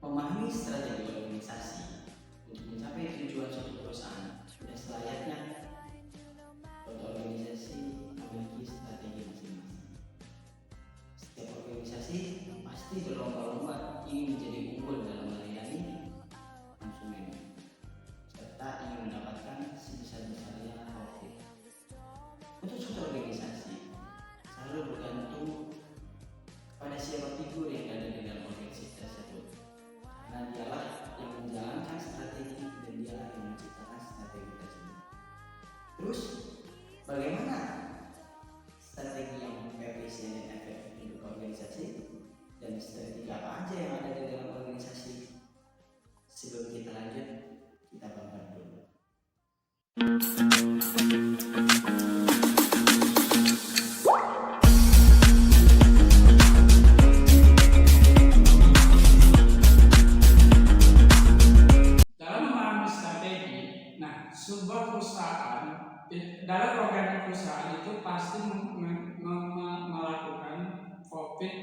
Memahami strategi organisasi untuk mencapai tujuan suatu perusahaan sudah selayaknya suatu organisasi memiliki strategi masing-masing. Setiap organisasi pasti berlomba-lomba ingin menjadi unggul dalam melayani konsumen serta ingin mendapatkan sebesar-besarnya profit. Untuk suatu organisasi selalu bergantung kepada siapa figur yang ada di dalam organisasi tersebut, karena dialah yang menjalankan strategi dan dialah yang menciptakan strategi tersebut. Terus bagaimana strategi yang efisien dan efektif untuk organisasi, dan strategi apa aja yang ada di dalam organisasi? Sebelum kita lanjut, kita bangkit dulu. Sebuah perusahaan, dalam organisasi perusahaan itu pasti melakukan profit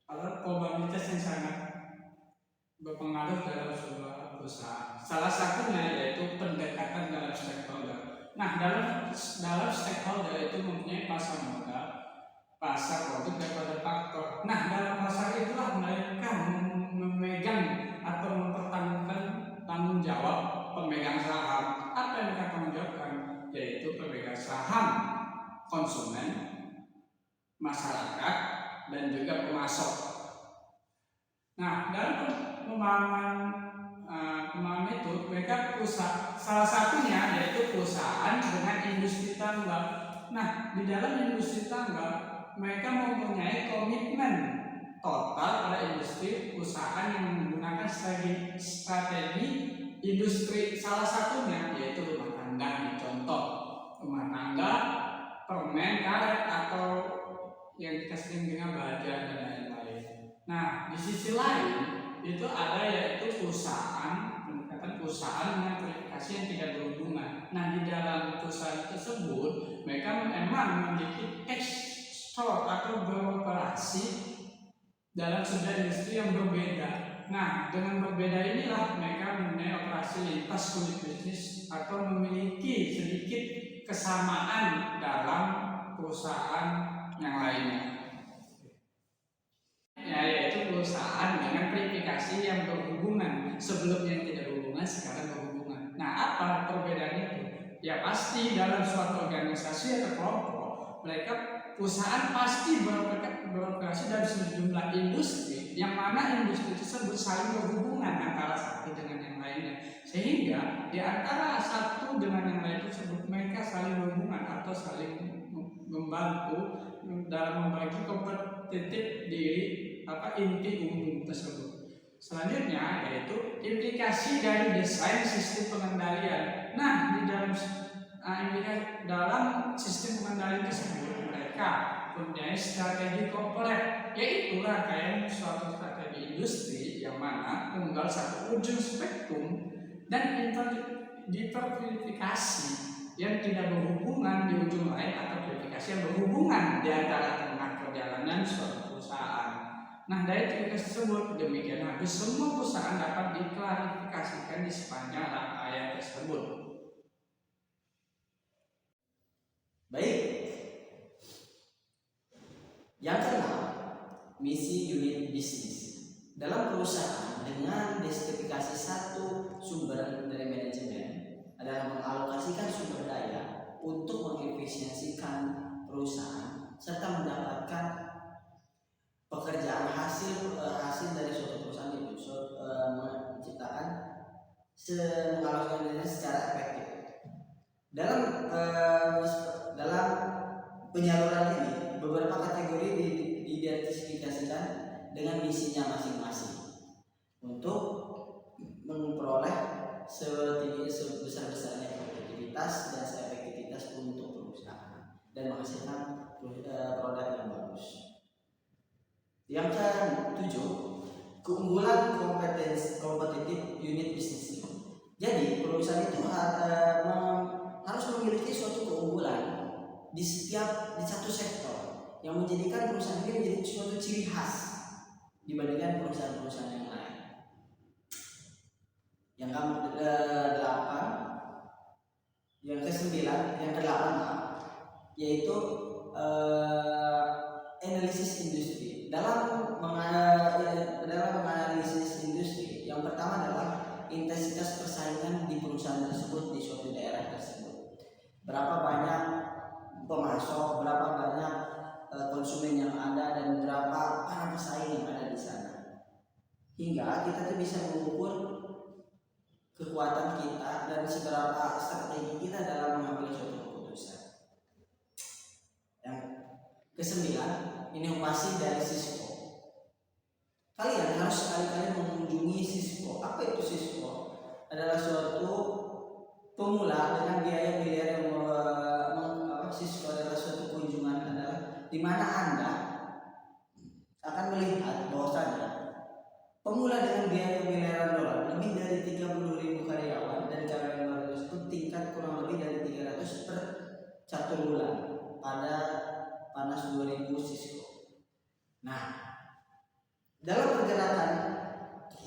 atau probabilitas yang sangat berpengaruh dalam sebuah perusahaan. Salah satunya yaitu pendekatan dalam stakeholder. Nah, dalam stakeholder itu mempunyai pasar modal, pasar produk, dan pada faktor. Nah, dalam pasar itulah mereka memegang atau mempertanggungjawabkan tanggung jawab pemegang saham. Apa yang mereka tanggung jawabkan? Yaitu pemegang saham, konsumen, masyarakat, dan juga pemasok. Nah, dalam pemahaman itu mereka salah satunya yaitu perusahaan dengan industri tambang. Nah, di dalam industri tambang mereka mempunyai komitmen total pada industri perusahaan yang menggunakan strategi industri. Salah satunya yaitu rumah tangga. Contoh rumah tangga, permen, karet, atau yang kita sering dengar baja dan lain-lain. Nah, di sisi lain itu ada yaitu pendekatan perusahaan dengan verifikasi yang tidak berhubungan. Nah, di dalam perusahaan tersebut mereka memang memiliki ekspor atau beroperasi dalam sebuah industri yang berbeda. Nah, dengan berbeda inilah mereka mempunyai operasi lintas unit bisnis atau memiliki sedikit kesamaan dalam perusahaan yang lainnya. Yaitu perusahaan dengan verifikasi yang berhubungan, sebelumnya tidak berhubungan, sekarang berhubungan. Nah, apa perbedaannya itu? Ya pasti dalam suatu organisasi atau kelompok, perusahaan pasti beroperasi dalam sejumlah industri, yang mana industri tersebut saling berhubungan antara satu dengan yang lainnya, sehingga di antara satu dengan yang lain tersebut mereka saling berhubungan atau saling membantu dalam membagi kompetitif diri inti umum tersebut. Selanjutnya yaitu implikasi dari desain sistem pengendalian. Nah, di dalam sistem pengendalian tersebut mereka mempunyai strategi korporat, yaitu rangkaian suatu strategi industri yang mana tunggal satu ujung spektrum dan diverifikasi yang tidak berhubungan di ujung lain, atau verifikasi yang berhubungan di antara tengah perjalanan suatu perusahaan. Nah, dari verifikasi tersebut demikian habis semua perusahaan dapat diklarifikasikan di sepanjang rangkaian tersebut. Baik. Yang keenam, misi unit bisnis. Dalam perusahaan dengan deskripsi satu sumber dari manajemen adalah mengalokasikan sumber daya untuk mengefisiensikan perusahaan serta mendapatkan pekerjaan hasil dari suatu perusahaan itu menciptakan mengalokasikan secara efektif. Dalam penyaluran ini beberapa kategori diidentifikasikan dengan misinya masing-masing untuk memperoleh sebesar-besarnya produktivitas dan efektivitas untuk perusahaan dan menghasilkan produk yang bagus. Yang ke-7, keunggulan kompetitif unit bisnis. Jadi perusahaan itu harus memiliki suatu keunggulan di satu sektor yang menjadikan perusahaan ini menjadi suatu ciri khas dibandingkan perusahaan-perusahaan yang lain. Yang ke-8, yang ke-9, yang ke-8 yaitu analisis industri. Dalam menganalisis industri, yang pertama adalah intensitas persaingan di perusahaan tersebut di suatu daerah tersebut. Berapa banyak pemasok, berapa banyak konsumen yang ada, dan berapa para pesaing yang ada di sana. Hingga kita tuh bisa mengukur kekuatan kita dan seberapa strategi kita dalam mengambil suatu keputusan. Yang ke-9, inovasi dari Cisco. Kalian harus sekali-kali mengunjungi Cisco. Apa itu Cisco? Adalah suatu pemula dengan biaya miliar yang Cisco adalah suatu kunjungan adalah di mana Anda akan melihat bahwasanya pemula dengan biaya miliaran dolar, lebih dari 30.000 karyawan, dan karyawan baru tersebut tingkat kurang lebih dari 300 per 1 bulan pada panas 2000 Cisco. Nah, dalam pergerakan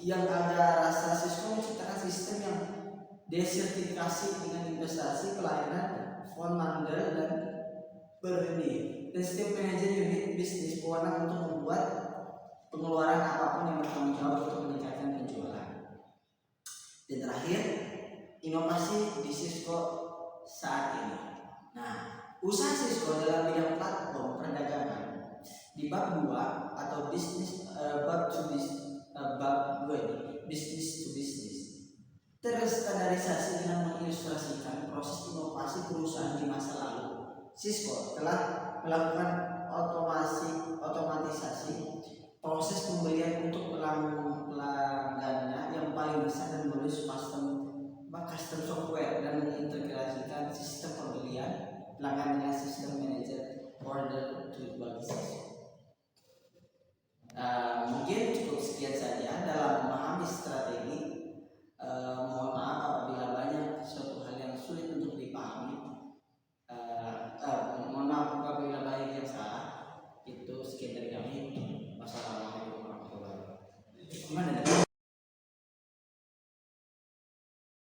yang ada rasa Cisco menciptakan sistem yang desertifikasi dengan investasi, pelayanan, fund mandel, dan berhenti. Dan setiap manajer unit bisnis berwenang untuk membuat pengeluaran apapun yang bertanggung jawab untuk meningkatkan penjualan. Dan terakhir, inovasi di Cisco saat ini. Nah, usaha Cisco dalam bidang platform perdagangan di bab 2 atau bisnis bab 2 bisnis to bisnis terstandarisasi dengan mengilustrasikan proses inovasi perusahaan di masa lalu. Cisco telah melakukan otomatisasi proses pembelian untuk pelanggannya yang paling besar dan menulis custom software dan mengintegrasikan sistem pembelian pelanggan dengan sistem manager order to bagi Cisco. Mungkin cukup sekian saja dalam memahami